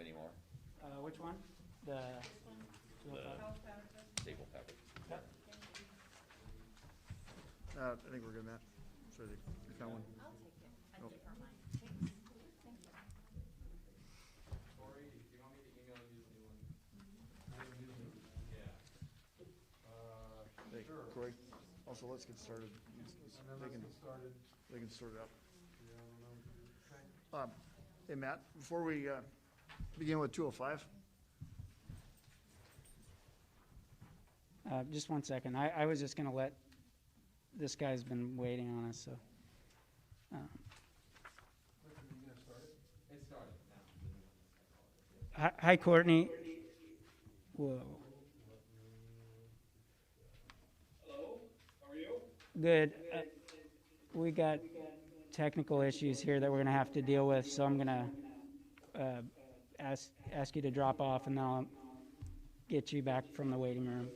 have any more? Which one? The Staple pepper. Yep. I think we're good, Matt. So you found one? I'll take it. I Nope. prefer mine. Thanks. Thank you. Corey, do you want me to email you the new one? Yeah. Hey, Sure. Corey, also let's get started. And then let's get started. They can sort it out. Yeah, I don't know. Okay. Hey, Matt, before we begin with 205, just 1 second. I was just going to let this guy's been waiting on us. So Are you gonna start it? It started now. hi, Courtney. Whoa. Hello, how are you? Good. We got technical issues here that we're going to have to deal with, so I'm going to ask you to drop off, and then I'll get you back from the waiting room.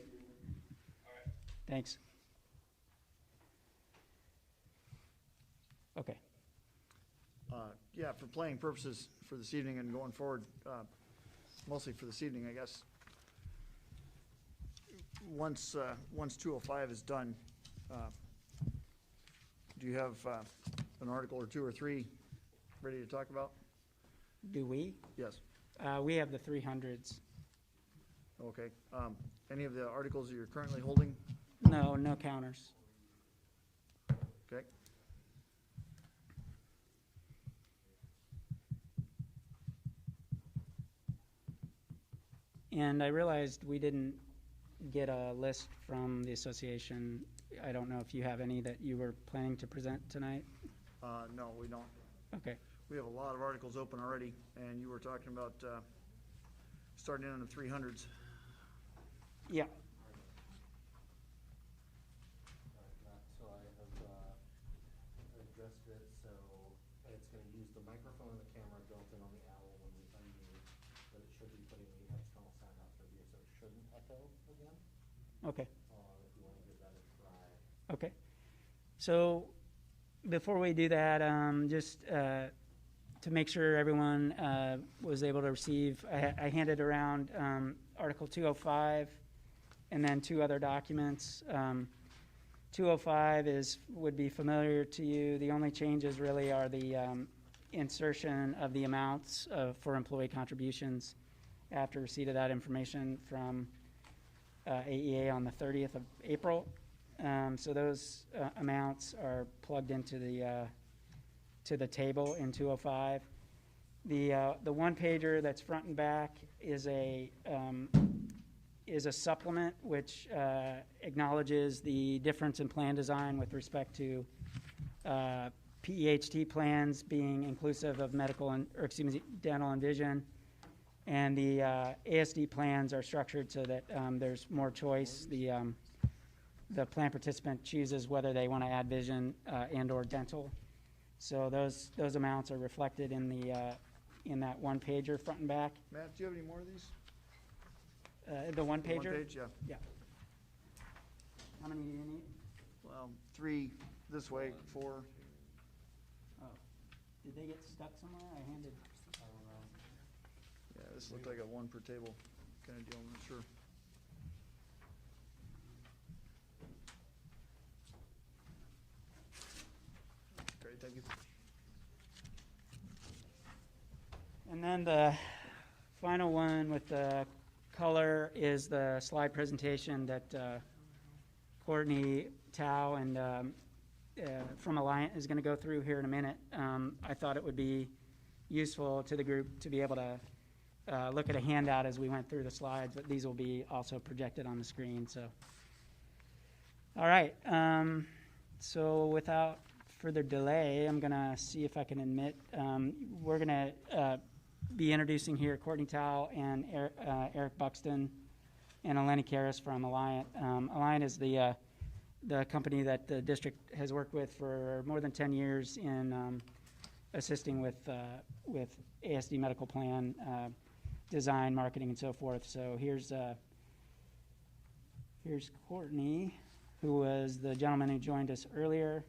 Thanks. Okay. yeah, for planning purposes for this evening and going forward, mostly for this evening, I guess. Once 205 is done, do you have an article or two or three ready to talk about? Do we? Yes. We have the 300s. Okay. Any of the articles that you're currently holding? No, no counters. Okay. And I realized we didn't get a list from the association. I don't know if you have any that you were planning to present tonight. No, we don't. Okay. We have a lot of articles open already, and you were talking about starting in the 300s. Yeah. So I have addressed it, so it's going to use the microphone and the camera built in on the owl when we unmute, but it should be putting the external sound out through here, so it shouldn't echo again. Okay. If you want to give that a try. Okay. So before we do that, just to make sure everyone was able to receive, I handed around Article 205 and then two other documents. 205 would be familiar to you. The only changes really are the insertion of the amounts for employee contributions after receipt of that information from AEA on the 30th of April. So those amounts are plugged into the table in 205. The one pager that's front and back is a supplement which acknowledges the difference in plan design with respect to PEHT plans being inclusive of dental and vision, and the ASD plans are structured so that there's more choice. The plan participant chooses whether they want to add vision and or dental. So those amounts are reflected in in that one pager front and back. Matt, do you have any more of these? The one pager? One page, yeah. Yeah. How many do you need? Well, 3 this way, 4. Oh, did they get stuck somewhere? I handed. I don't know. Yeah, this looked like a 1 per table kind of deal, I'm not sure. Great, thank you. And then the final one with the color is the slide presentation that Courtney Tao and from Alliant is going to go through here in a minute. I thought it would be useful to the group to be able to look at a handout as we went through the slides, but these will be also projected on the screen. So, all right. So without further delay, I'm going to see if I can admit. We're going to be introducing here Courtney Tao and Eric Buxton and Eleni Karras from Alliant. Alliant is the company that the district has worked with for more than 10 years in assisting with ASD medical plan design, marketing, and so forth. So here's Courtney, who was the gentleman who joined us earlier.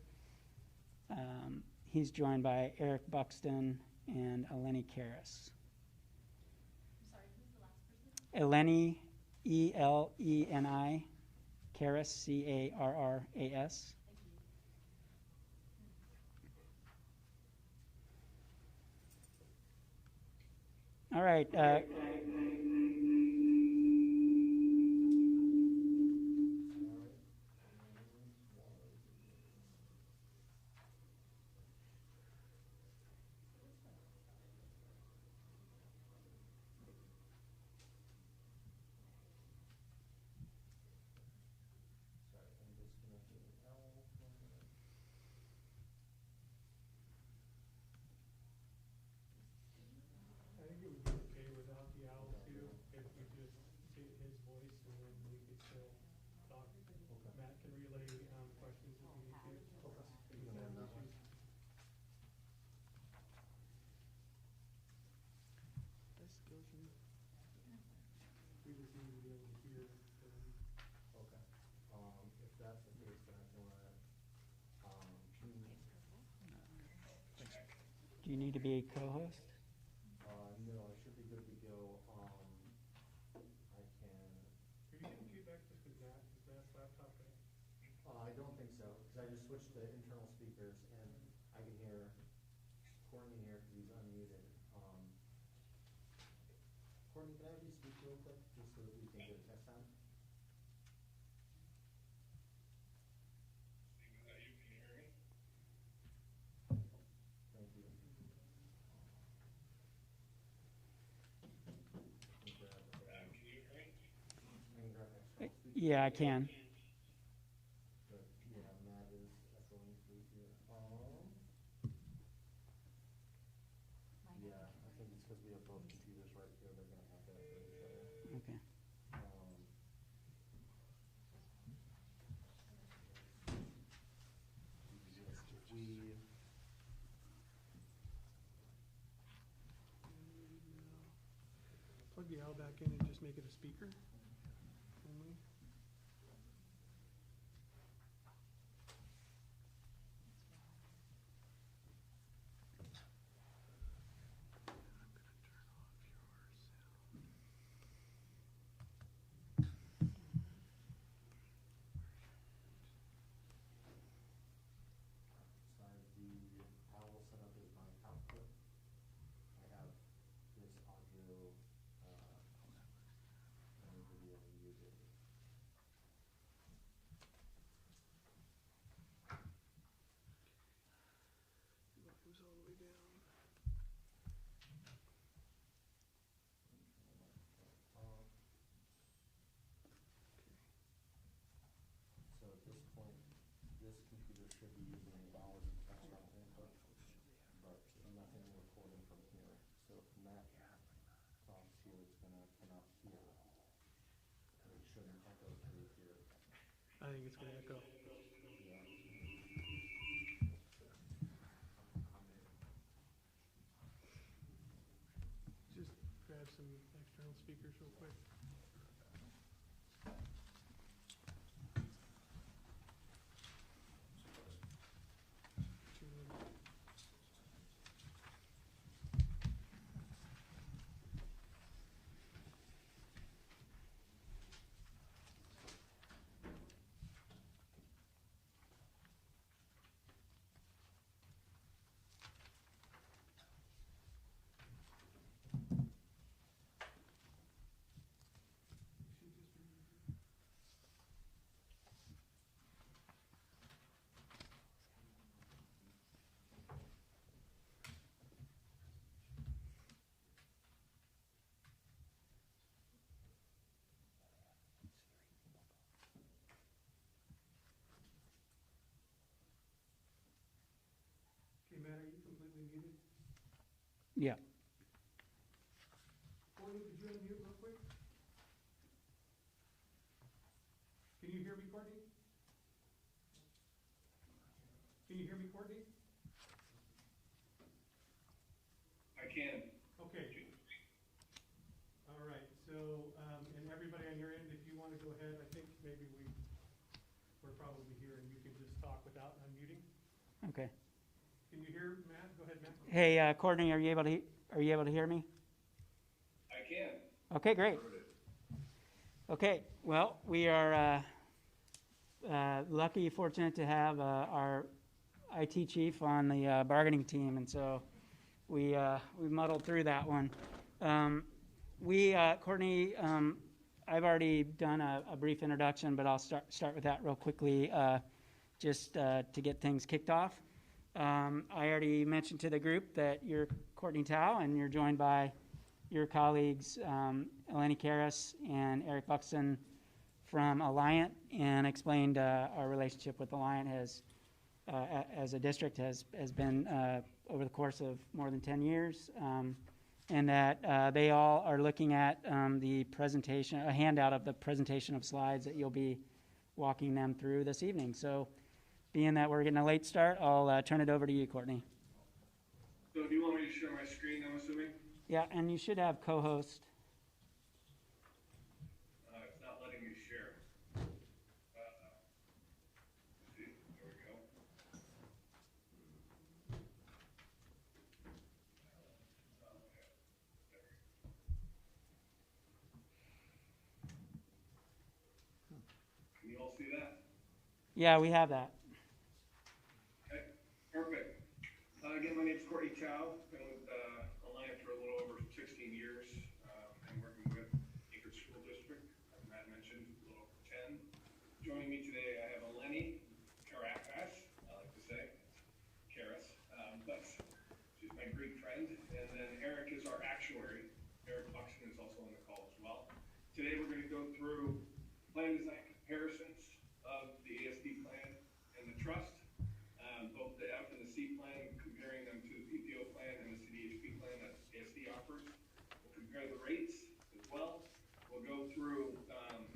He's joined by Eric Buxton and Eleni Karras. Eleni, Eleni, Carras, Carras. All right. Sorry, I'm disconnecting the owl for a minute. I think it would be okay without the owl too, if we just did his voice and then we could still talk. Okay. Matt can relay, questions if we need to. Okay. If You it's can not run that one. issues. We just need to be able to hear them. Okay. If that's the case, then I can run it. Can you, Do you need to be a co-host? no, I should be good to go. I can, Are you getting feedback just with Matt's laptop, right? I don't think so, because I just switched to internal speakers and I can hear Courtney here because he's unmuted. Courtney, can I have you speak real quick, just so that we can get a test time? Thank you. Can you grab external speakers? Yeah, I can. But, yeah, Matt is echoing through here. Yeah, I think it's because we have both computers right here, they're gonna have to echo each other. Okay. If we, Plug the owl back in and just make it a speaker only. so I have the owl set up as my output. I have this audio, and video muted. Volume's all the way down. So at this point, this computer should be using valid external input, but nothing recording from here. So if Matt talks here, it's gonna come out here. And it shouldn't echo through here. I think it's gonna echo. Yeah. Just grab some external speakers real quick. Okay, Matt, are you completely muted? Yeah. Courtney, could you unmute real quick? Can you hear me, Courtney? Can you hear me, Courtney? I can. Okay. All right, so, and everybody on your end, if you want to go ahead, I think maybe we're probably here and you can just talk without unmuting. Okay. Can you hear Matt? Go ahead, Matt. Hey, Courtney, are you able to hear me? I can. Okay, great. Okay, well, we are lucky, fortunate to have our IT chief on the bargaining team, and so we muddled through that one. Courtney, I've already done a brief introduction, but I'll start with that real quickly, just to get things kicked off. I already mentioned to the group that you're Courtney Tao, and you're joined by your colleagues, Eleni Karras and Eric Buxton from Alliant, and explained our relationship with Alliant as a district has been over the course of more than 10 years, and that they all are looking at the presentation, a handout of the presentation of slides that you'll be walking them through this evening. So being that we're getting a late start, I'll turn it over to you, Courtney. So do you want me to share my screen, I'm assuming? Yeah, and you should have co-host. It's not letting me share. See, there we go. Can you all see that? Yeah, we have that. Okay, perfect. Again, my name's Courtney Chow. Been with Alliant for a little over 16 years, and working with Anchorage School District, as Matt mentioned, a little over 10. Joining me today, I have Eleni Karras, I like to say, Karras, but she's my Greek friend. And then Eric is our actuary. Eric Buxton is also on the call as well. Today, we're going to go through plan design comparisons of the ASD plan and the trust. Both the F and the C plan, comparing them to the PPO plan and the CDHP plan that ASD offers. We'll compare the rates as well. We'll go through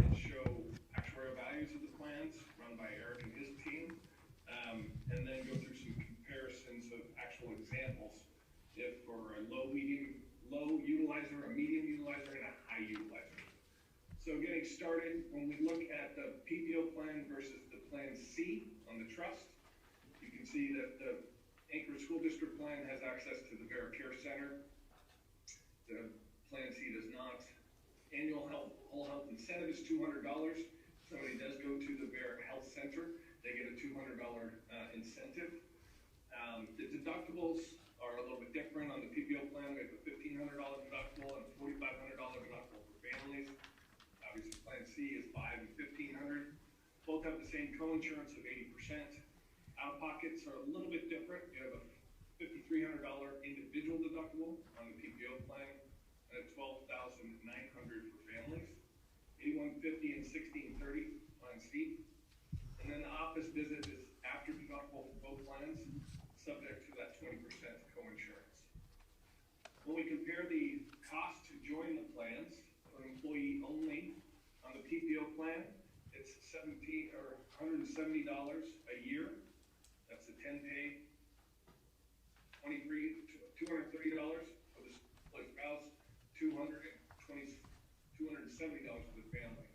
and show actuarial values of the plans run by Eric and his team, and then go through some comparisons of actual examples if for a low utilizer, a medium utilizer, and a high utilizer. So getting started, when we look at the PPO plan versus the Plan C on the trust, you can see that the Anchorage School District plan has access to the Vera Care Center. The Plan C does not. Annual whole health incentive is $200. Somebody does go to the Vera Health Center, they get a $200 incentive. The deductibles are a little bit different on the PPO plan. We have a $1,500 deductible and a $4,500 deductible for families. Obviously, Plan C is $500 and $1,500. Both have the same co-insurance of 80%. Out-of-pockets are a little bit different. You have a $5,300 individual deductible on the PPO plan and a $12,900 for families. $8,150 and $1,630 Plan C. And then the office visit is after deductible for both plans, subject to that 20% co-insurance. When we compare the cost to join the plans for an employee only on the PPO plan, it's $170 a year. That's a 10-pay, $230 for the spouse, $270 for the family.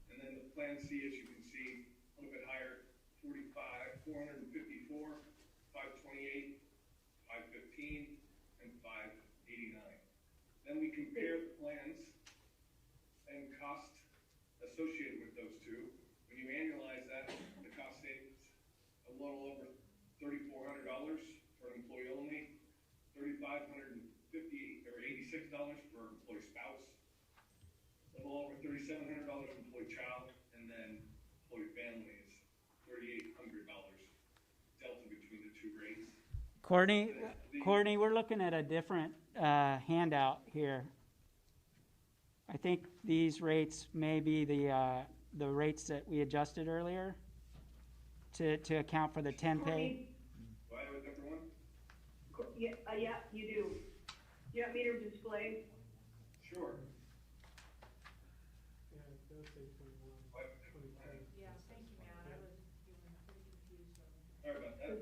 And then the Plan C, as you can see, a little bit higher, $454, $528, $515, and $589. Then we compare the plans and cost associated with those two. When you annualize that, the cost savings a little over $3,400 for an employee only, $3,550 or $86 for employee spouse, a little over $3,700 for employee child, and then employee family is $3,800 delta between the two rates. Courtney, we're looking at a different handout here. I think these rates may be the rates that we adjusted earlier to account for the 10-pay. Do I have a different one? Yeah, you do. Do you want me to display? Sure. Yeah, it does say 21, I have a different plan. Yeah, thank you, Matt. I was feeling pretty confused on it. Sorry about that. Because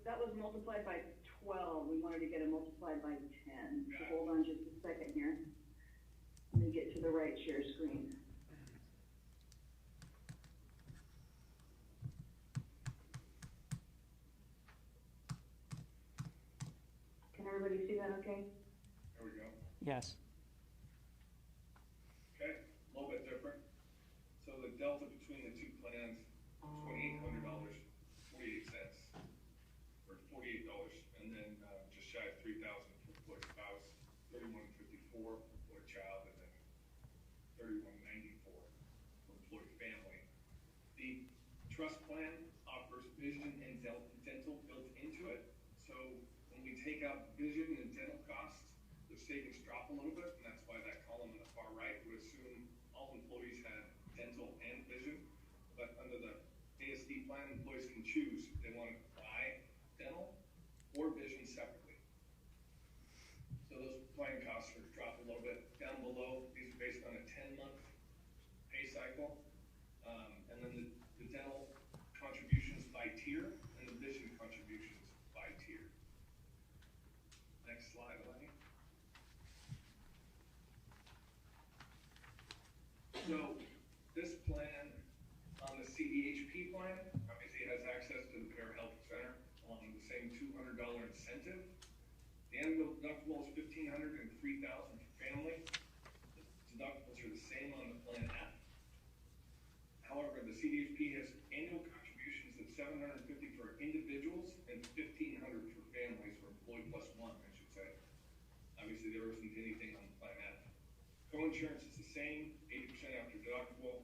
that was multiplied by 12. We wanted to get it multiplied by 10. So hold on just a second here. Let me get to the right share screen. Can everybody see that okay? There we go. Yes. Okay, a little bit different. delta between the two plans, $2,800, 48 cents, or $48, and then just shy of 3,000 for employee spouse, 31.54 for employee child, and then 31.94 for employee family. The trust plan offers vision and dental built into it, so when we take out vision and dental costs, the savings drop a little bit, and that's why that column on the far right would assume all employees had dental and vision. But under the ASD plan, employees can choose if they want to buy dental or vision separately. So those plan costs are dropped a little bit. Down below, these are based on a 10-month pay cycle. And then the dental contributions by tier and the vision contributions by tier. Next slide, Lenny. So this plan on the CDHP plan, obviously has access to the Pair Health Center on the same $200 incentive. The annual deductible is $1,500 and $3,000 for family. The deductibles are the same on the plan F. However, the CDHP has annual contributions of $750 for individuals and $1,500 for families, or employee plus one, I should say. Obviously, there isn't anything on the plan F. Co-insurance is the same, 80% after deductible.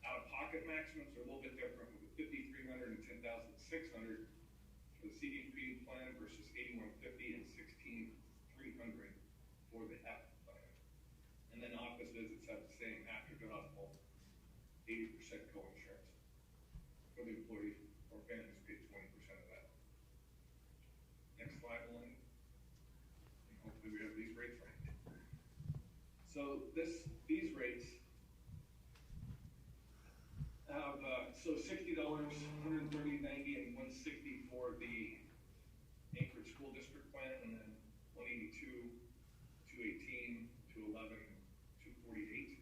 Out-of-pocket maximums are a little bit different, with $5,300 and $10,600 for the CDHP plan versus $8,150 and $16,300 for the F plan. And then office visits have the same after deductible, 80% co-insurance. For the employee or families pay 20% of that. Next slide, Elaine. And hopefully we have these rates right. So these rates have so $60, $130, $90, and $160 for the Anchorage School District plan, and then $182, $218, $211, $248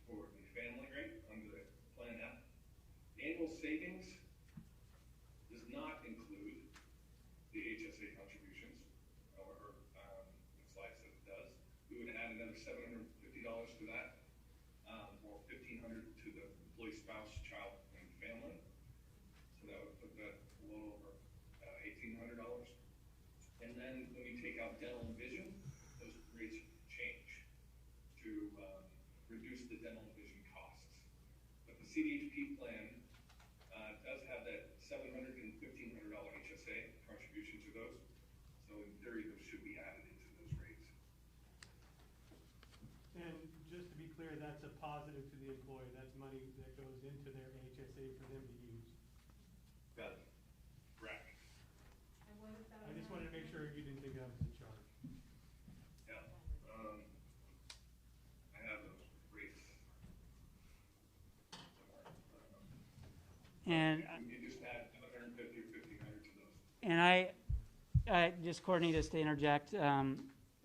for the family rate under the plan F. The annual savings does not include the HSA contributions, or the slide says it does. We would add another $750 to that, or $1,500 to the employee spouse, child, and family. So that would put that a little over $1,800. And then when you take out dental and vision, those rates change to reduce the dental and vision costs. But the CDHP plan does have that $700 and $1,500 HSA contribution to those. So in theory, those should be added into those rates. And just to be clear, that's a positive to the employee. That's money that goes into their HSA for them to use. Got it. Correct. I just wanted to make sure you didn't think that was a charge. Yeah. I have those rates somewhere. And You just add $750 or $1,500 to those. And just Courtney, just to interject,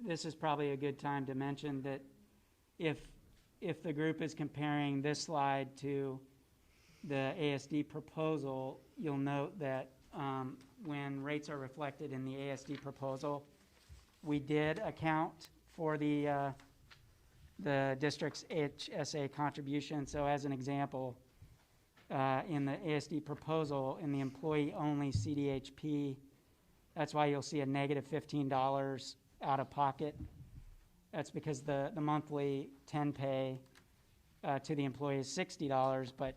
this is probably a good time to mention that if the group is comparing this slide to the ASD proposal, you'll note that when rates are reflected in the ASD proposal, we did account for the district's HSA contribution. So as an example, in the ASD proposal, in the employee-only CDHP, that's why you'll see a negative $15 out of pocket. That's because the monthly 10 pay to the employee is $60, but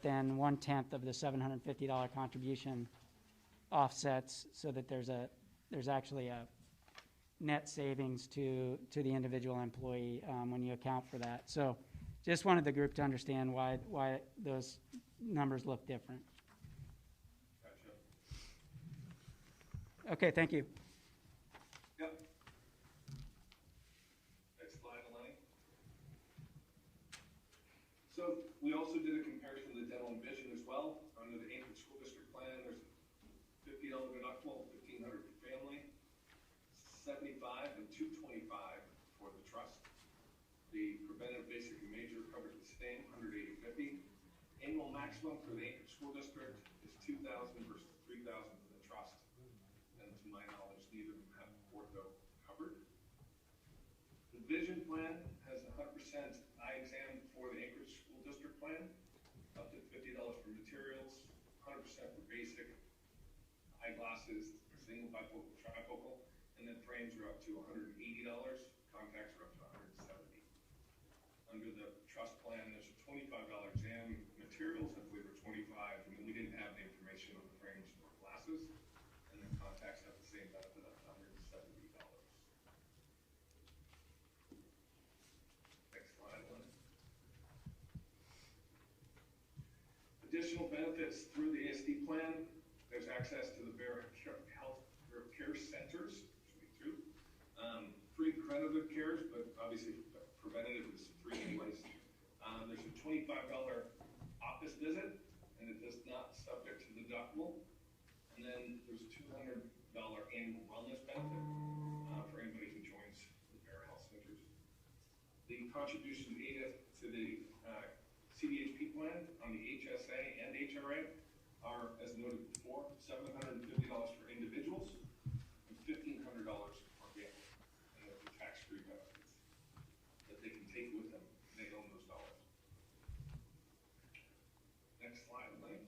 then 1/10 of the $750 contribution offsets, so that there's actually a net savings to the individual employee when you account for that. So just wanted the group to understand why those numbers look different. Gotcha. Okay, thank you. Yep. Next slide, Elaine. So we also did a comparison of the dental and vision as well. Under the Anchorage School District plan, there's $50 deductible, $1,500 for family, $75 and $225 for the trust. The preventive, basic, and major covers the same, $180.50. Annual maximum for the Anchorage School District is $2,000 versus $3,000 for the trust. And to my knowledge, neither of them have ortho covered. The vision plan has 100% eye exam for the Anchorage School District plan. eyeglasses, single, bifocal, trifocal, and then frames are up to $180, contacts are up to $170. Under the trust plan, there's a $25 exam, materials, I believe are $25, and then we didn't have the information on the frames or glasses, and then contacts have the same benefit of $170. Next slide, one. Additional benefits through the ASD plan, there's access to the Bear Health Care Centers, should be two. Free preventative cares, but obviously preventative is free anyways. There's a $25 office visit, and it is not subject to the deductible. And then there's a $200 annual wellness benefit for anybody who joins the Bear Health Centers. The contribution to the CDHP plan on the HSA and HRA are, as noted before, $750 for individuals and $1,500 for families. And those are tax-free benefits that they can take with them. They own those dollars. Next slide, Lane.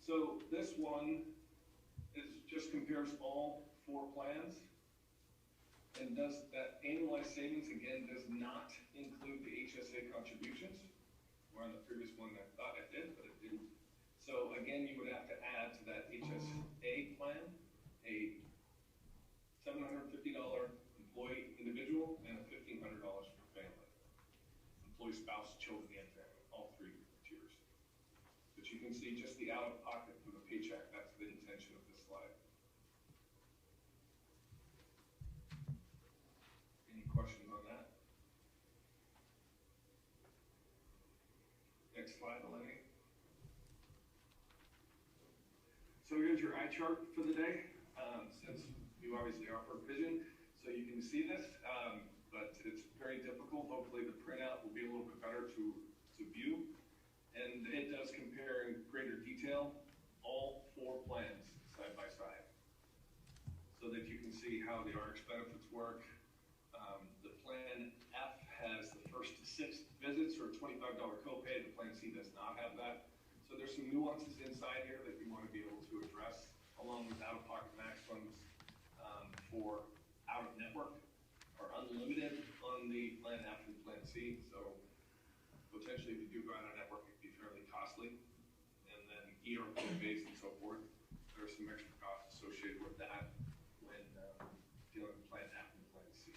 So this one just compares all 4 plans. And does that annualized savings, again, does not include the HSA contributions. Where on the previous one I thought it did, but it didn't. So again, you would have to add to that HSA plan a $750 employee individual and a $1,500 for family. Employee, spouse, children, and family, all 3 tiers. But you can see just the out-of-pocket for the paycheck. That's the intention of this slide. Any questions on that? Next slide, Eleni. So here's your eye chart for the day. Since you obviously are for vision, so you can see this, but it's very difficult. Hopefully the printout will be a little bit better to view. And it does compare in greater detail all 4 plans side by side, so that you can see how the RX benefits work. The plan F has the first to 6 visits for a $25 copay. The plan C does not have that. So there's some nuances inside here that you want to be able to address, along with out-of-pocket maximums for out-of-network or unlimited on the plan F and plan C. So potentially, if you do go out-of-network, it could be fairly costly. And then ER-based and so forth, there are some extra costs associated with that when dealing with plan F and plan C.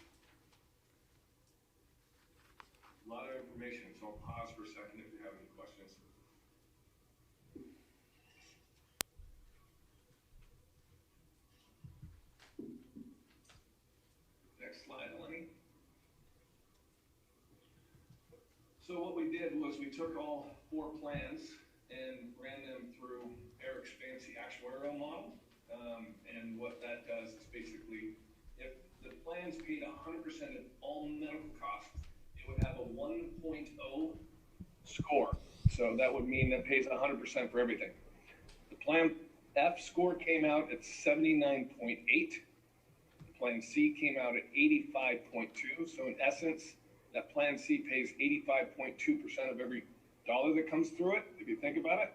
A lot of information, so I'll pause for a second if you have any questions. Next slide, Eleni. So what we did was we took all 4 plans and ran them through Eric's fancy actuarial model. And what that does is basically, if the plans paid 100% of all medical costs, it would have a 1.0 score. So that would mean that pays 100% for everything. The plan F score came out at 79.8. The plan C came out at 85.2. So in essence, that plan C pays 85.2% of every dollar that comes through it, if you think about it.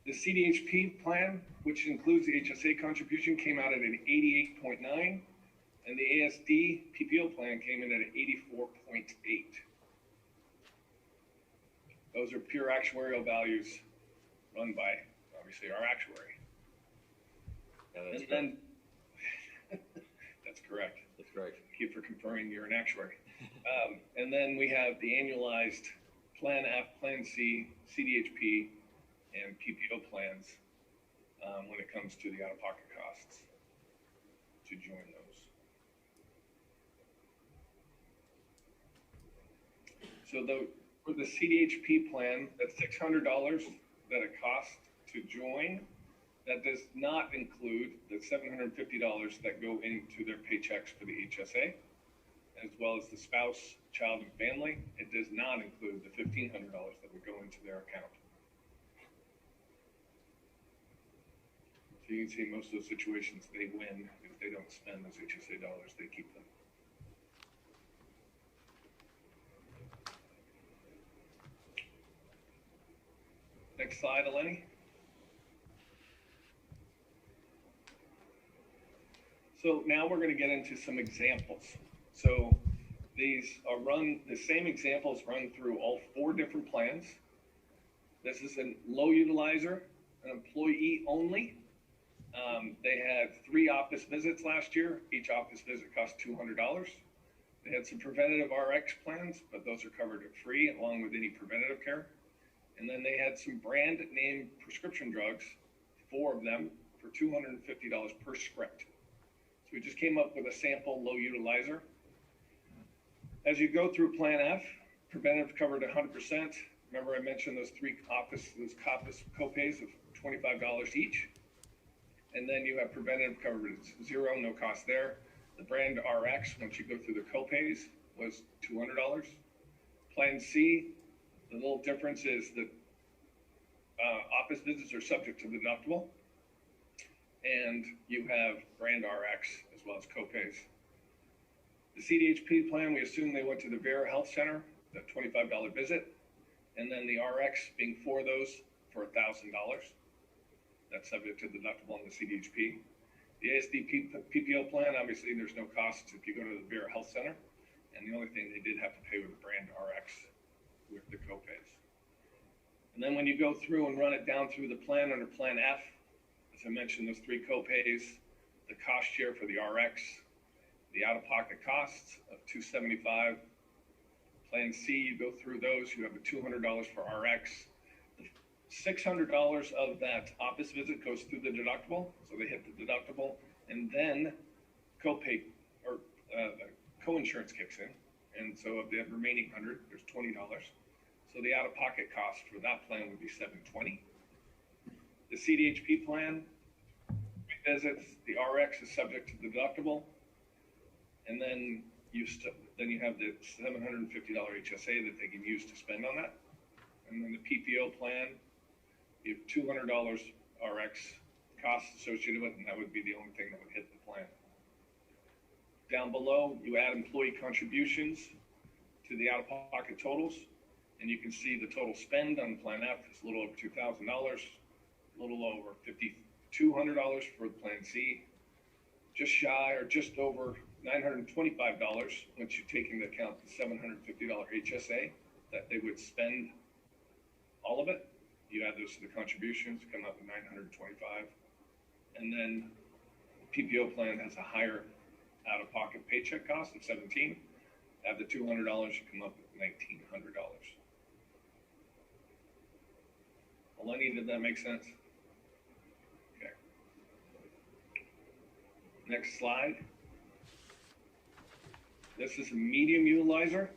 The CDHP plan, which includes the HSA contribution, came out at an 88.9. And the ASD PPO plan came in at an 84.8. Those are pure actuarial values run by, obviously, our actuary. Yeah, that's And then, that's correct. That's correct. Thank you for confirming you're an actuary. And then we have the annualized Plan F, Plan C, CDHP, and PPO plans when it comes to the out-of-pocket costs to join those. So for the CDHP plan, that's $600 that it costs to join. That does not include the $750 that go into their paychecks for the HSA, as well as the spouse, child, and family. It does not include the $1,500 that would go into their account. So you can see most of those situations, they win. If they don't spend those HSA dollars, they keep them. Next slide, Eleni. So now we're going to get into some examples. So these are the same examples run through all 4 different plans. This is a low utilizer, an employee only. They had 3 office visits last year. Each office visit cost $200. They had some preventative RX plans, but those are covered at free along with any preventative care. And then they had some brand name prescription drugs, 4 of them, for $250 per script. So we just came up with a sample low utilizer. As you go through Plan F, preventative covered 100%. Remember I mentioned those office copays of $25 each. And then you have preventative covered at 0, no cost there. The brand RX, once you go through the copays, was $200. Plan C, the little difference is that office visits are subject to the deductible, and you have brand RX as well as copays. The CDHP plan, we assume they went to the Vera Health Center, the $25 visit, and then the RX being 4 of those for $1,000. That's subject to the deductible on the CDHP. The ASD PPO plan, obviously there's no cost if you go to the Vera Health Center, and the only thing they did have to pay was the brand RX with the copays. And then when you go through and run it down through the plan under Plan F, as I mentioned, those 3 copays, the cost share for the RX, the out-of-pocket costs of $275. Plan C, you go through those, you have a $200 for RX. $600 of that office visit goes through the deductible, so they hit the deductible, and then copay or co-insurance kicks in, and so of the remaining 100, there's $20. So the out-of-pocket cost for that plan would be $720. The CDHP plan visits, the RX is subject to the deductible, and then you have the $750 HSA that they can use to spend on that, and then the PPO plan. You have $200 RX costs associated with it, and that would be the only thing that would hit the plan. Down below, you add employee contributions to the out-of-pocket totals, and you can see the total spend on Plan F is a little over $2,000, a little over $5,200 for Plan C, just shy or just over $925 once you take into account the $750 HSA that they would spend all of it. You add those to the contributions, come up with $925. And then the PPO plan has a higher out-of-pocket paycheck cost of $17. Add the $200, you come up with $1,900. Eleni, did that make sense? Okay. Next slide. This is a medium utilizer.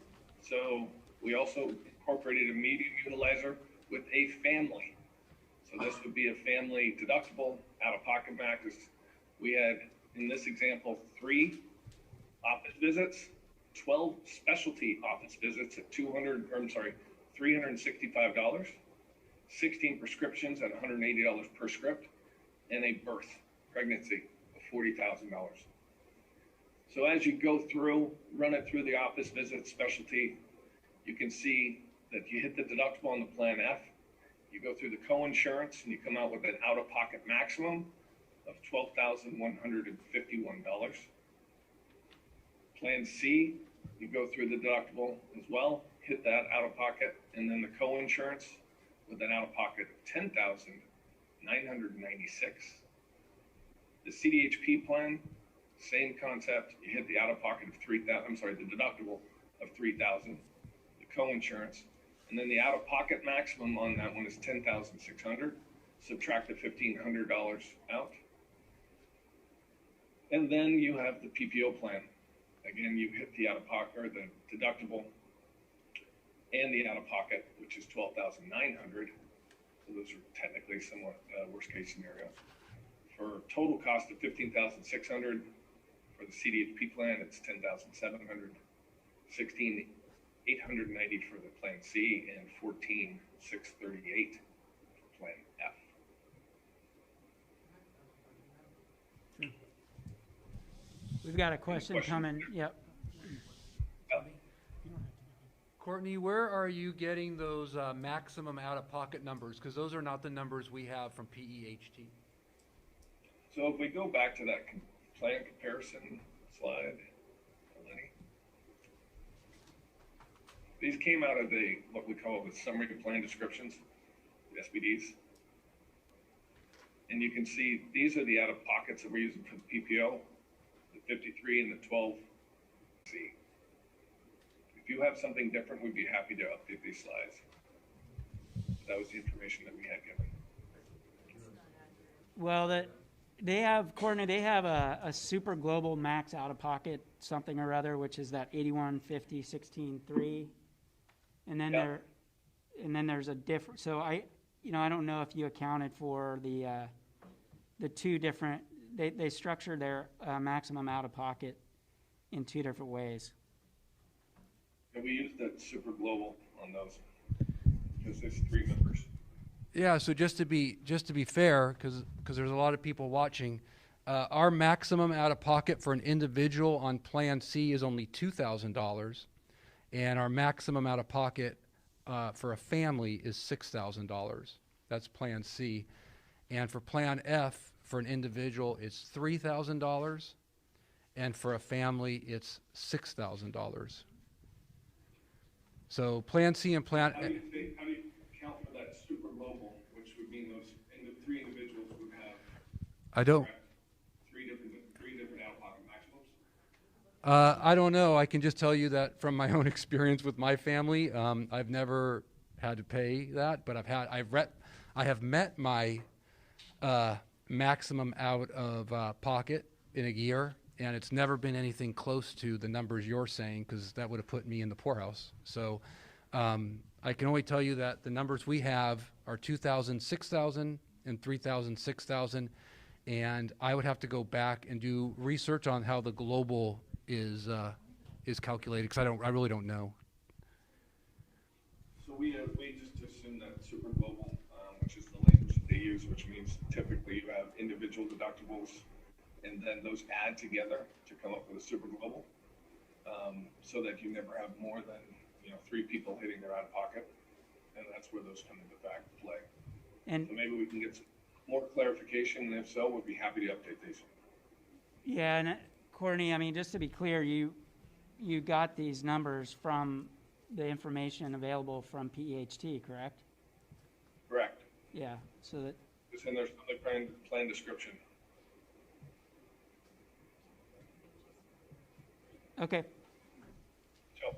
So we also incorporated a medium utilizer with a family. So this would be a family deductible out-of-pocket max. We had, in this example, 3 office visits, 12 specialty office visits at $365, 16 prescriptions at $180 per script, and a birth, pregnancy of $40,000. So as you go through, run it through the office visit specialty, you can see that you hit the deductible on the Plan F, you go through the co-insurance, and you come out with an out-of-pocket maximum of $12,151. Plan C, you go through the deductible as well, hit that out-of-pocket, and then the co-insurance with an out-of-pocket of $10,996. The CDHP plan, same concept. You hit the out-of-pocket of the deductible of $3,000, the co-insurance, and then the out-of-pocket maximum on that one is $10,600. Subtract the $1,500 out, and then you have the PPO plan. Again, you hit the out-of-pocket or the deductible and the out-of-pocket, which is $12,900. So those are technically somewhat worst-case scenario. For total cost of $15,600 for the CDHP plan, it's $10,700, $16,890 for the Plan C, and $14,638 for Plan F. We've got a question coming. Yep. Courtney, where are you getting those maximum out-of-pocket numbers? Because those are not the numbers we have from PEHT. So if we go back to that plan comparison slide, Lenny, these came out of what we call the summary plan descriptions, the SPDs. And you can see these are the out-of-pockets that we're using for the PPO, the 53 and the 12C. If you have something different, we'd be happy to update these slides. That was the information that we had given. Well, they have, Courtney, they have a super global max out-of-pocket something or other, which is that 8150-16-3. And then Yeah. there's a different, so I don't know if you accounted for the two different, they structure their maximum out-of-pocket in two different ways. And we used that super global on those because there's 3 members. Yeah, so just to be fair, because there's a lot of people watching, our maximum out-of-pocket for an individual on Plan C is only $2,000, and our maximum out-of-pocket for a family is $6,000. That's Plan C. And for Plan F, for an individual, it's $3,000, and for a family, it's $6,000. So Plan C and Plan... How do you account for that super global, which would mean those 3 individuals would have I don't... three different out-of-pocket maximums? I don't know. I can just tell you that from my own experience with my family, I've never had to pay that, but I have met my maximum out of pocket in a year, and it's never been anything close to the numbers you're saying, because that would have put me in the poorhouse. So I can only tell you that the numbers we have are 2,000, 6,000, and 3,000, 6,000, and I would have to go back and do research on how the global is calculated, because I really don't know. So we just assume that super global, which is the language that they use, which means typically you have individual deductibles, and then those add together to come up with a super global, so that you never have more than 3 people hitting their out-of-pocket, and that's where those come into play. And So maybe we can get some more clarification, and if so, we'd be happy to update these. yeah, and Courtney, I mean, just to be clear, you got these numbers from the information available from PEHT, correct? Correct. Yeah, so that, It's in their plan description. okay. So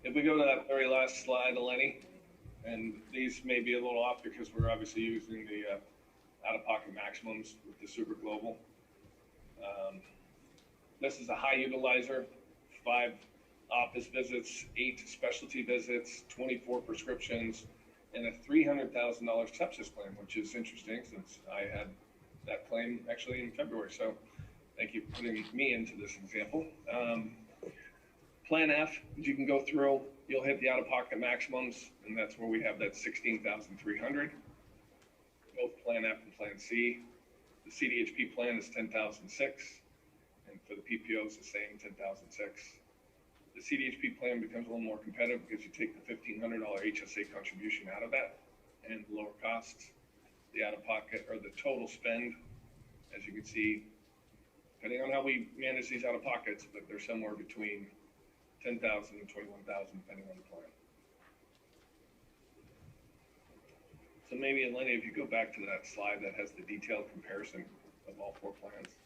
if we go to that very last slide, Eleni, and these may be a little off because we're obviously using the out-of-pocket maximums with the super global. This is a high utilizer, 5 office visits, 8 specialty visits, 24 prescriptions, and a $300,000 sepsis claim, which is interesting since I had that claim actually in February. So thank you for putting me into this example. Plan F, as you can go through, you'll hit the out-of-pocket maximums, and that's where we have that $16,300. Both Plan F and Plan C. The CDHP plan is $10,006, and for the PPO is the same, $10,006. The CDHP plan becomes a little more competitive because you take the $1,500 HSA contribution out of that and lower costs. The out-of-pocket, or the total spend, as you can see, depending on how we manage these out-of-pockets, but they're somewhere between $10,000 and $21,000 depending on the plan. So maybe, Eleni, if you go back to that slide that has the detailed comparison of all 4 plans.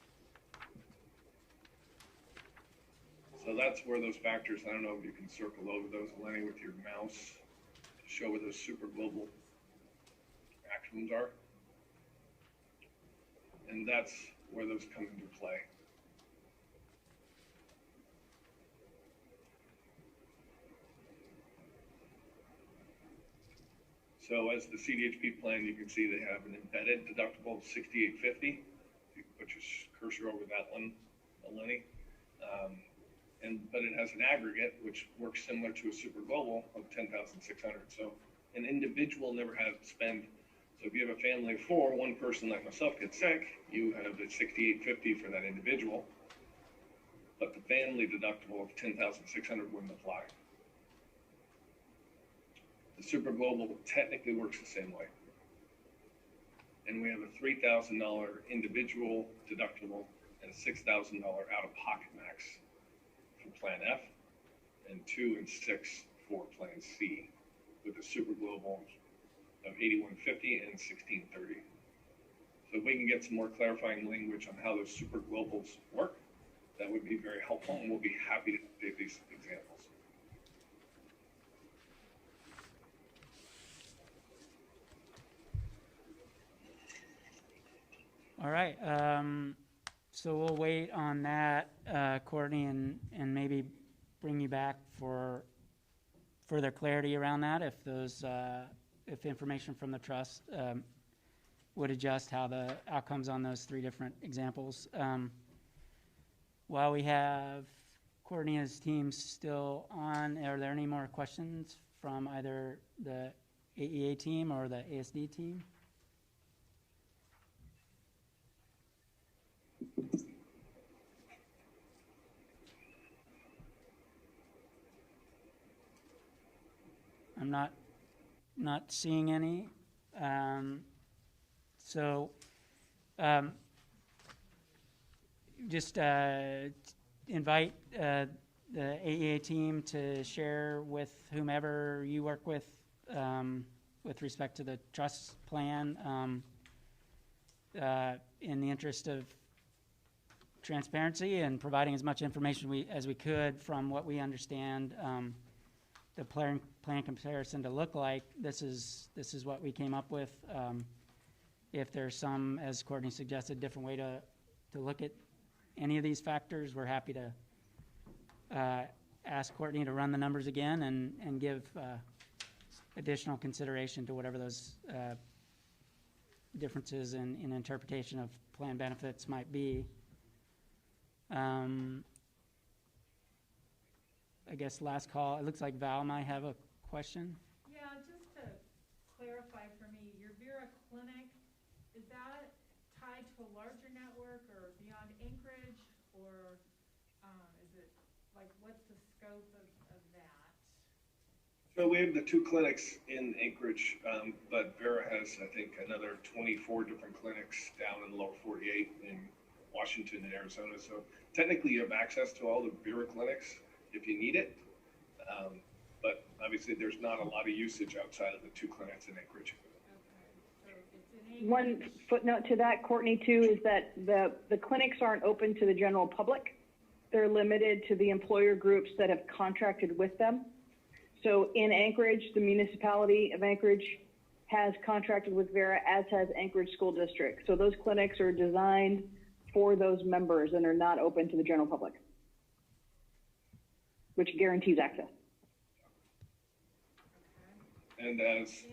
So that's where those factors, I don't know if you can circle over those, Eleni, with your mouse to show where those super global maximums are. And that's where those come into play. So as the CDHP plan, you can see they have an embedded deductible of $6,850. You can put your cursor over that one, Eleni. But it has an aggregate, which works similar to a super global of $10,600. So an individual never has to spend. So if you have a family of 4, one person like myself gets sick, you have the $6,850 for that individual. But the family deductible of $10,600 wouldn't apply. The Super Global technically works the same way. And we have a $3,000 individual deductible and a $6,000 out-of-pocket max for Plan F, and 2 and 6 for Plan C, with the Super Global of $8,150 and $1,630. So if we can get some more clarifying language on how those Super Globals work, that would be very helpful, and we'll be happy to update these examples. All right, so we'll wait on that, Courtney, and maybe bring you back for further clarity around that if those, if information from the trust would adjust how the outcomes on those 3 different examples. While we have Courtney and his team still on, are there any more questions from either the AEA team or the ASD team? I'm not seeing any. Just invite the AEA team to share with whomever you work with respect to the trust plan, in the interest of transparency and providing as much information as we could from what we understand the plan comparison to look like. This is what we came up with. If there's some, as Courtney suggested, different way to look at any of these factors, we're happy to ask Courtney to run the numbers again and give additional consideration to whatever those differences in interpretation of plan benefits might be. I guess last call, it looks like Val might have a question. Yeah, just to clarify for me, your Vera Clinic, is that tied to a larger network or beyond Anchorage, or is it, like, what's the scope of that? So we have the 2 clinics in Anchorage, but Vera has, I think, another 24 different clinics down in the lower 48 in Washington and Arizona. So technically you have access to all the Vera clinics if you need it. But obviously there's not a lot of usage outside of the 2 clinics in Anchorage. Okay, so it's in One footnote to that, Courtney, too, is that the clinics aren't open to the general public. They're limited to the employer groups that have contracted with them. So in Anchorage, the municipality of Anchorage has contracted with Vera, as has Anchorage School District. So those clinics are designed for those members and are not open to the general public, which guarantees access. And as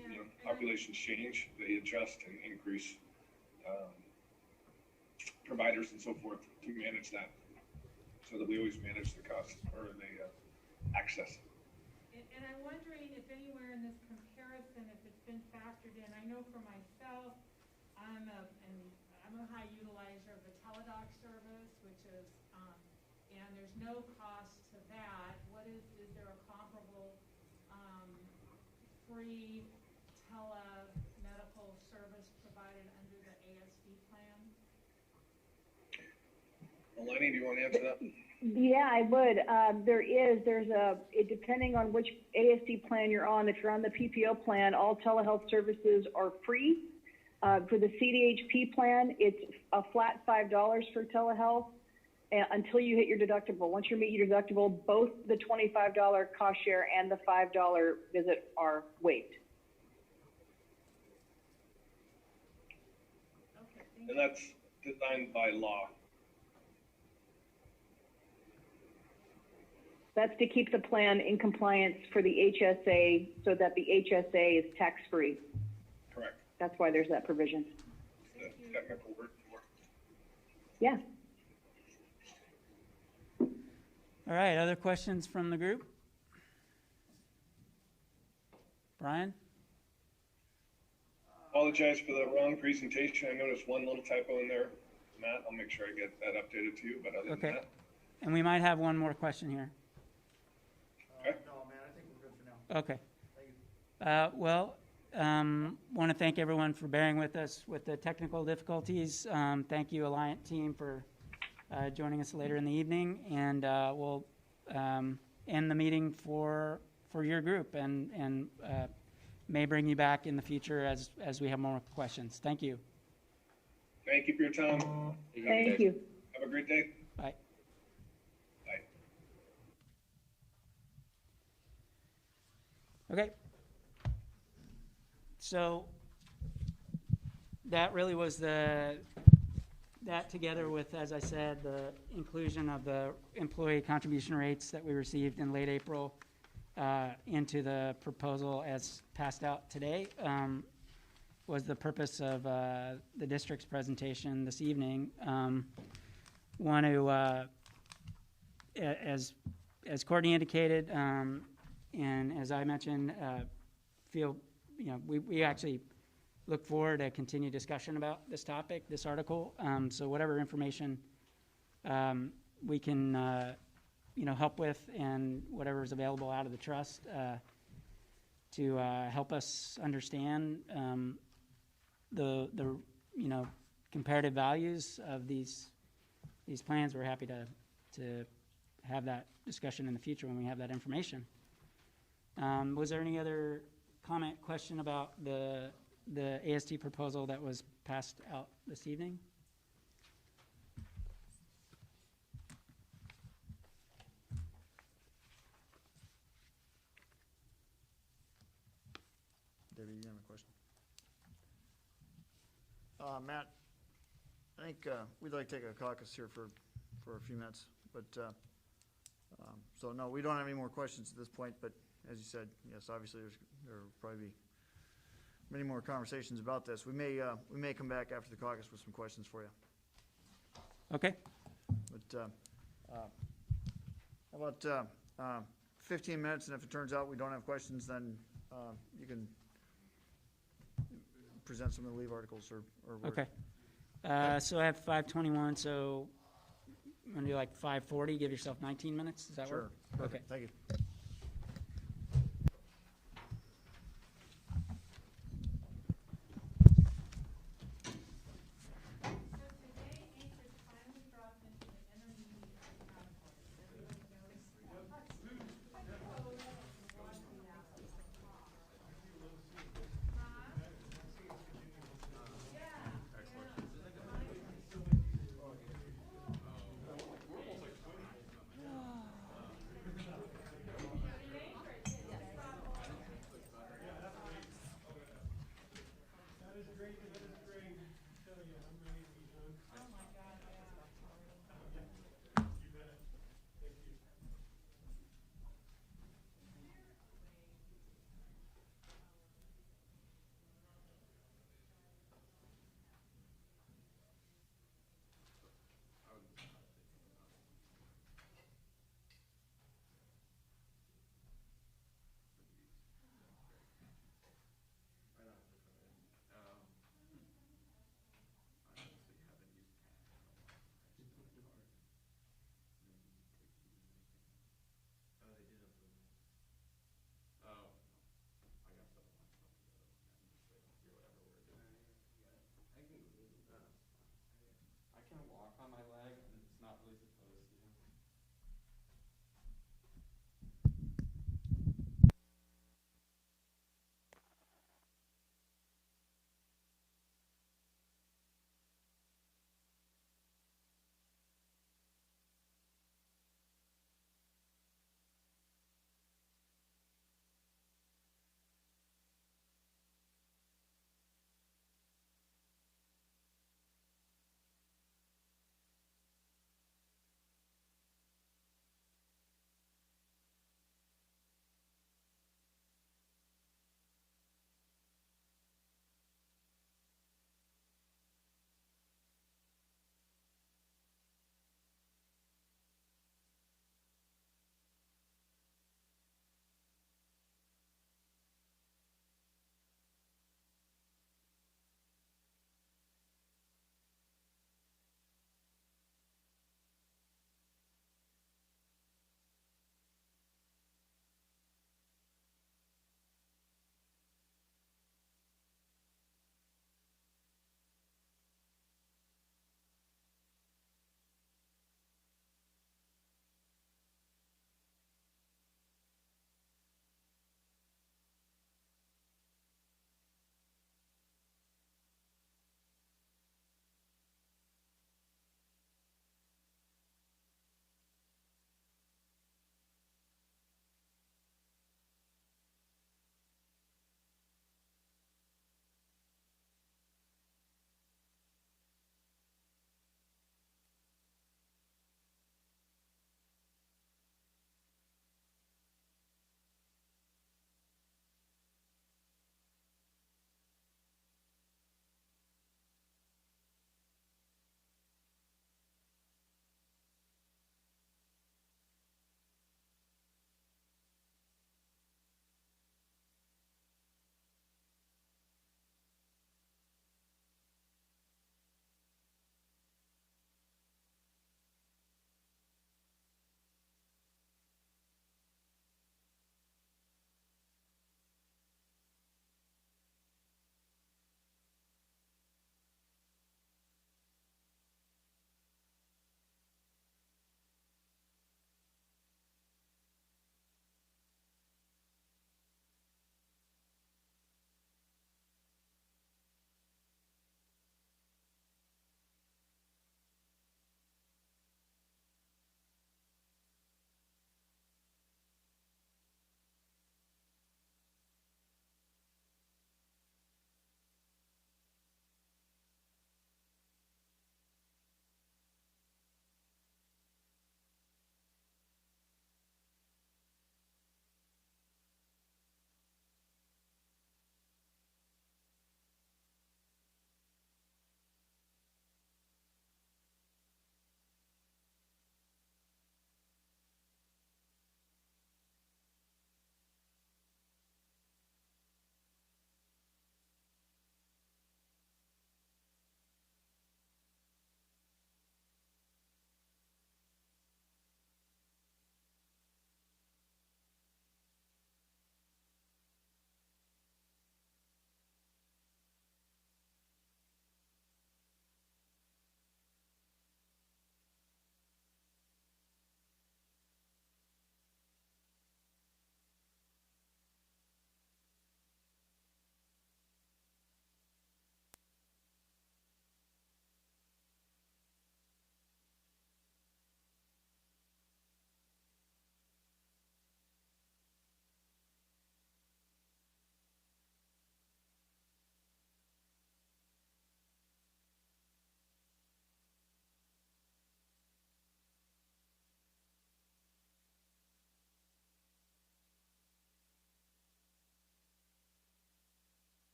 populations change, they adjust and increase providers and so forth to manage that, so that we always manage the cost or the access. And I'm wondering if anywhere in this comparison, if it's been factored in. I know for myself, I'm a high utilizer of the Teledoc service, which is, and there's no cost to that. Is there a comparable free telemedical service provided under the ASD plan? Melanie, do you want to answer that? Yeah, I would. Depending on which ASD plan you're on, if you're on the PPO plan, all telehealth services are free. For the CDHP plan, it's a flat $5 for telehealth until you hit your deductible. Once you meet your deductible, both the $25 cost share and the $5 visit are waived. Okay, And that's designed by law. That's to keep the plan in compliance for the HSA so that the HSA is tax-free. Correct. That's why there's that provision. The technical word for it. Yeah. All right, other questions from the group? Brian? Apologize for the wrong presentation. I noticed one little typo in there. Matt, I'll make sure I get that updated to you, but other than that. And we might have one more question here. Okay. No, man, I think we're good for now. Okay. Thank you. Well, want to thank everyone for bearing with us with the technical difficulties. Thank you, Alliant team, for joining us later in the evening, and we'll end the meeting for your group, and may bring you back in the future as we have more questions. Thank you. Thank you for your time. Thank you. Have a great day. Bye. Bye. Okay. So that really was that together with, as I said, the inclusion of the employee contribution rates that we received in late April into the proposal as passed out today was the purpose of the district's presentation this evening. Want to, as Courtney indicated, and as I mentioned, feel, we actually look forward to a continued discussion about this topic, this article. So whatever information we can, help with, and whatever is available out of the trust to help us understand the comparative values of these plans, we're happy to have that discussion in the future when we have that information. Was there any other comment, question about the ASD proposal that was passed out this evening? Debbie, you have a question? Matt, I think we'd like to take a caucus here for a few minutes, but so no, we don't have any more questions at this point, but as you said, yes, obviously there will probably be many more conversations about this. We may come back after the caucus with some questions for you. Okay. But how about 15 minutes, and if it turns out we don't have questions, then you can present some of the leave articles or Okay. So I have 5:21, so I'm going to do like 5:40, give yourself 19 minutes. Does that work? Sure. Okay. Thank you.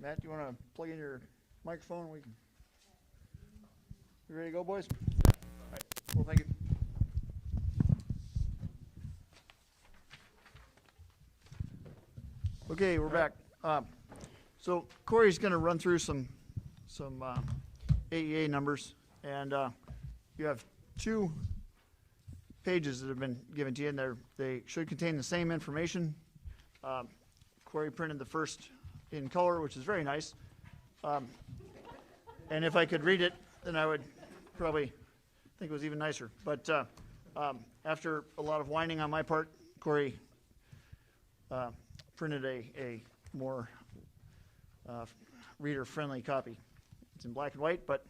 Matt, you want to plug in your microphone? We can. You ready to go, boys? All right. Well, thank you. Okay, we're back. So Corey's going to run through some AEA numbers, and you have 2 pages that have been given to you, and they should contain the same information. Corey printed the first in color, which is very nice. And if I could read it, then I would probably think it was even nicer. But after a lot of whining on my part, Corey printed a more reader-friendly copy. It's in black and white, but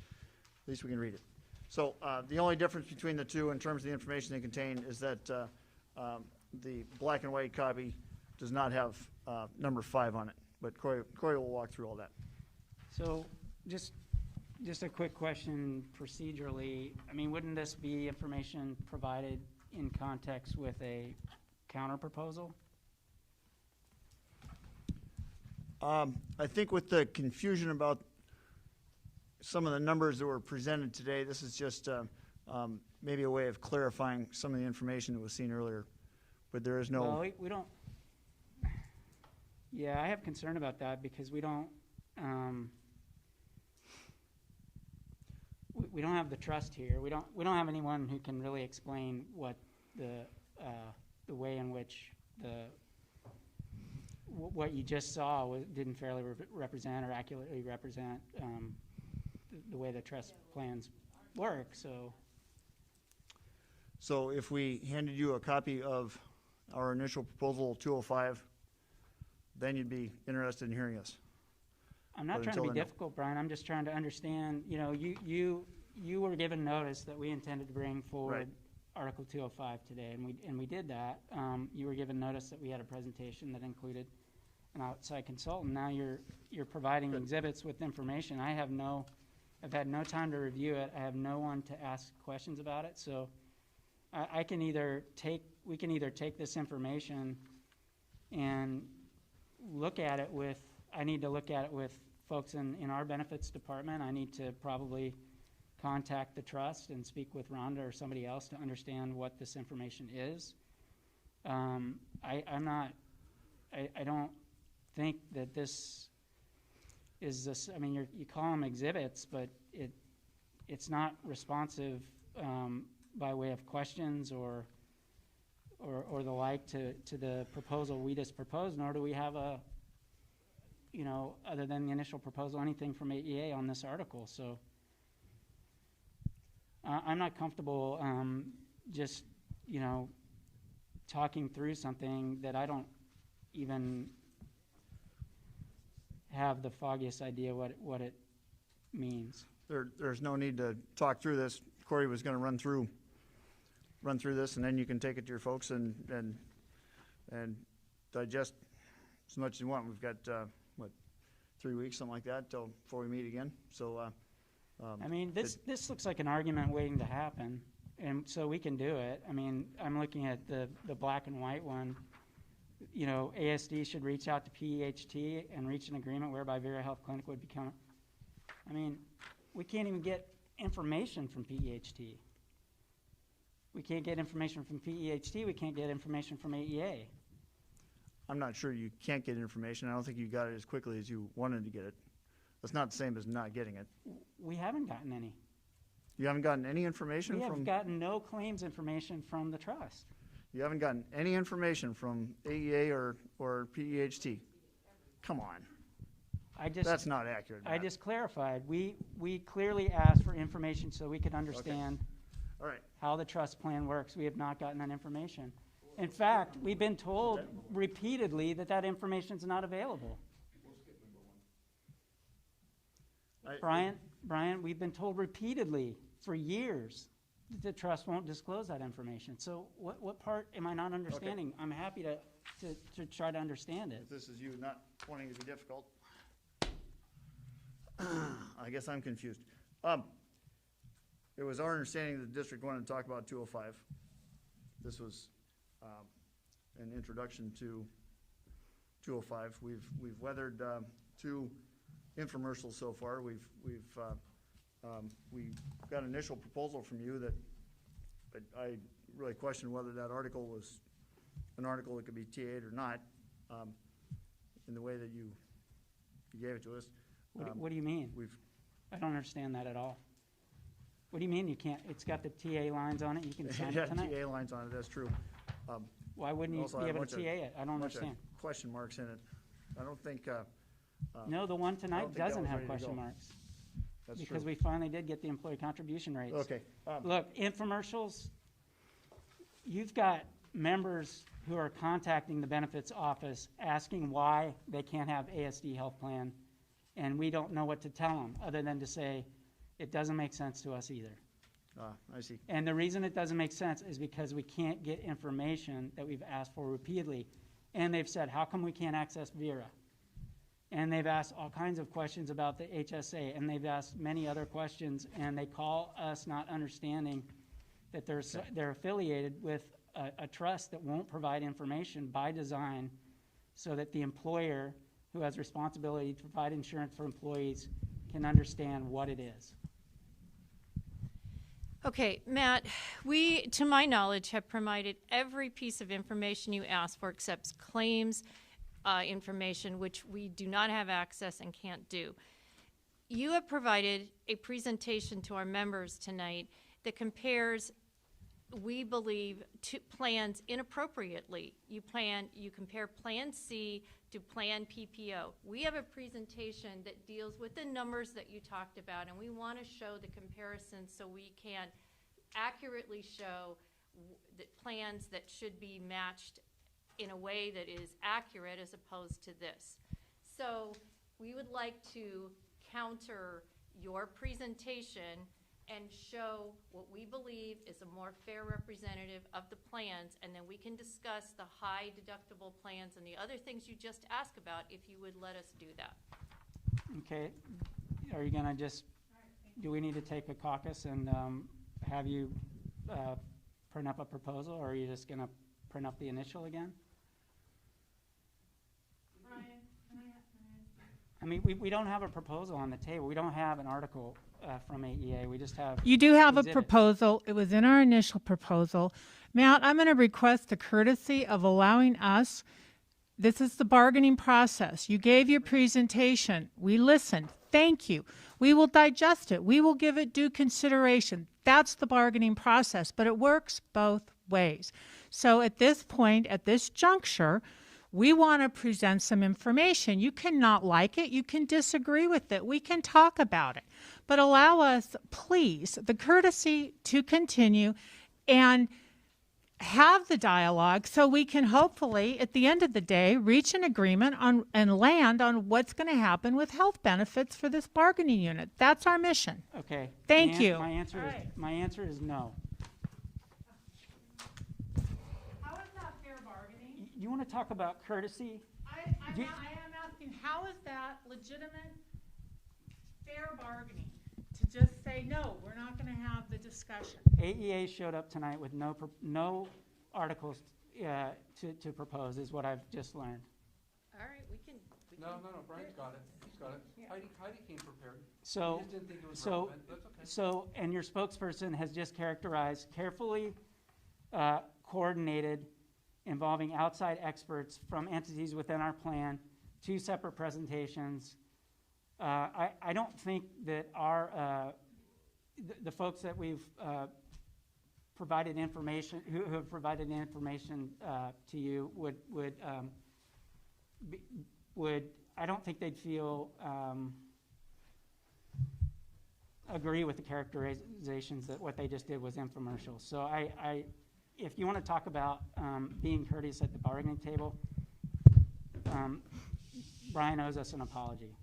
at least we can read it. So the only difference between the two in terms of the information they contain is that the black and white copy does not have number 5 on it. But Corey will walk through all that. So just a quick question procedurally. I mean, wouldn't this be information provided in context with a counter proposal? I think with the confusion about some of the numbers that were presented today, this is just maybe a way of clarifying some of the information that was seen earlier. But there is no. Well, we don't. Yeah, I have concern about that because we don't. We don't have the trust here. We don't have anyone who can really explain what the way in which what you just saw didn't fairly represent or accurately represent the way the trust plans work. So if we handed you a copy of our initial proposal 205, then you'd be interested in hearing us. I'm not trying to be difficult, Brian. I'm just trying to understand. You know, you were given notice that we intended to bring forward Right. Article 205 today, and we did that. You were given notice that we had a presentation that included an outside consultant. Now you're providing exhibits with information. I've had no time to review it. I have no one to ask questions about it. So we can either take this information and look at it with. I need to look at it with folks in our benefits department. I need to probably contact the trust and speak with Rhonda or somebody else to understand what this information is. I don't think that this is this. I mean, you call them exhibits, but it's not responsive by way of questions or the like to the proposal we just proposed. Nor do we have other than the initial proposal, anything from AEA on this article. So I'm not comfortable just, talking through something that I don't even have the foggiest idea what it means. There's no need to talk through this. Corey was going to run through this, and then you can take it to your folks and digest as much as you want. We've got 3 weeks, something like that, before we meet again. So, I mean, this looks like an argument waiting to happen, and so we can do it. I mean, I'm looking at the black and white one. ASD should reach out to PEHT and reach an agreement whereby Vera Health Clinic would become. I mean, we can't even get information from PEHT. We can't get information from PEHT. We can't get information from AEA. I'm not sure you can't get information. I don't think you got it as quickly as you wanted to get it. That's not the same as not getting it. We haven't gotten any. You haven't gotten any information We from? have gotten no claims information from the trust. You haven't gotten any information from AEA or PEHT? Come on. That's not accurate, Matt. I just clarified. We clearly asked for information so we could understand All right. how the trust plan works. We have not gotten that information. In fact, we've been told repeatedly that information is not available. Brian, we've been told repeatedly for years that the trust won't disclose that information. So what part am I not understanding? Okay. I'm happy to try to understand it. If this is you not wanting to be difficult, I guess I'm confused. It was our understanding that the district wanted to talk about 205. This was an introduction to 205. We've weathered 2 infomercials so far. We got an initial proposal from you that I really question whether that article was an article that could be TA'd or not, in the way that you gave it to us. What do you mean? I don't understand that at all. What do you mean you can't? It's got the TA lines on it. You can sign Yeah, it tonight. TA lines on it, that's true. Why wouldn't you Also be had a able to bunch TA of- it? I don't bunch of understand. question marks in it. I don't think, No, the one I tonight don't think that doesn't was have ready to question go. marks. that's true. Because we finally did get the employee contribution rates. Okay. Look, infomercials, you've got members who are contacting the benefits office asking why they can't have ASD health plan, and we don't know what to tell them, other than to say, it doesn't make sense to us either. I see. And the reason it doesn't make sense is because we can't get information that we've asked for repeatedly. And they've said, how come we can't access Vera? And they've asked all kinds of questions about the HSA, and they've asked many other questions, and they call us not understanding that they're affiliated with a trust that won't provide information by design, so that the employer who has responsibility to provide insurance for employees can understand what it is. Okay, Matt, we, to my knowledge, have provided every piece of information you asked for except claims information, which we do not have access and can't do. You have provided a presentation to our members tonight that compares, we believe, two plans inappropriately. You compare Plan C to Plan PPO. We have a presentation that deals with the numbers that you talked about, and we want to show the comparison so we can accurately show the plans that should be matched in a way that is accurate as opposed to this. So we would like to counter your presentation and show what we believe is a more fair representative of the plans, and then we can discuss the high deductible plans and the other things you just asked about if you would let us do that. Okay, are you gonna just, do we need to take a caucus and have you print up a proposal, or are you just gonna print up the initial again? Brian, can I I mean, we don't have a proposal on the table. We don't have an article from AEA. We just have. You do have a exhibits. proposal. It was in our initial proposal. Matt, I'm going to request the courtesy of allowing us, this is the bargaining process. You gave your presentation. We listened. Thank you. We will digest it. We will give it due consideration. That's the bargaining process, but it works both ways. So at this point, at this juncture, we want to present some information. You cannot like it. You can disagree with it. We can talk about it. But allow us, please, the courtesy to continue and have the dialogue so we can hopefully, at the end of the day, reach an agreement on and land on what's going to happen with health benefits for this bargaining unit. That's our mission. Okay. Thank you. My answer All is right. my answer is no. How is that fair bargaining? You want to talk about courtesy? I Do- am asking, how is that legitimate, fair bargaining? To just say, no, we're not going to have the discussion. AEA showed up tonight with no articles to propose, is what I've just learned. All right, we can. No, Brian's got it. He's got it. Heidi came prepared. So, We just didn't think it was so, relevant. That's okay. so, and your spokesperson has just characterized carefully coordinated, involving outside experts from entities within our plan, 2 separate presentations. I don't think that our the folks that we've provided information, who have provided information to you would I don't think they'd feel agree with the characterizations that what they just did was infomercial. So if you want to talk about being courteous at the bargaining table, Brian owes us an apology.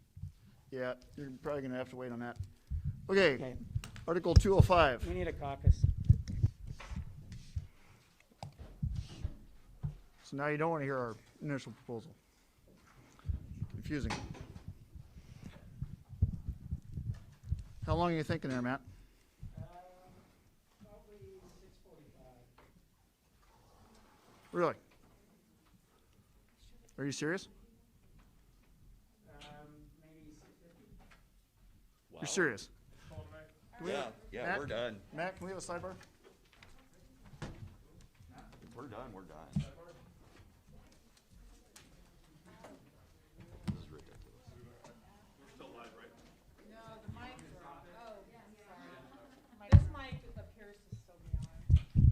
Yeah, you're probably going to have to wait on that. Okay, Okay, Article 205. we need a caucus. So now you don't want to hear our initial proposal. Confusing. How long are you thinking there, Matt? Probably 6:45. Really? Are you serious? You're serious? Yeah, Matt? we're done. Matt, can we have a sidebar? We're done.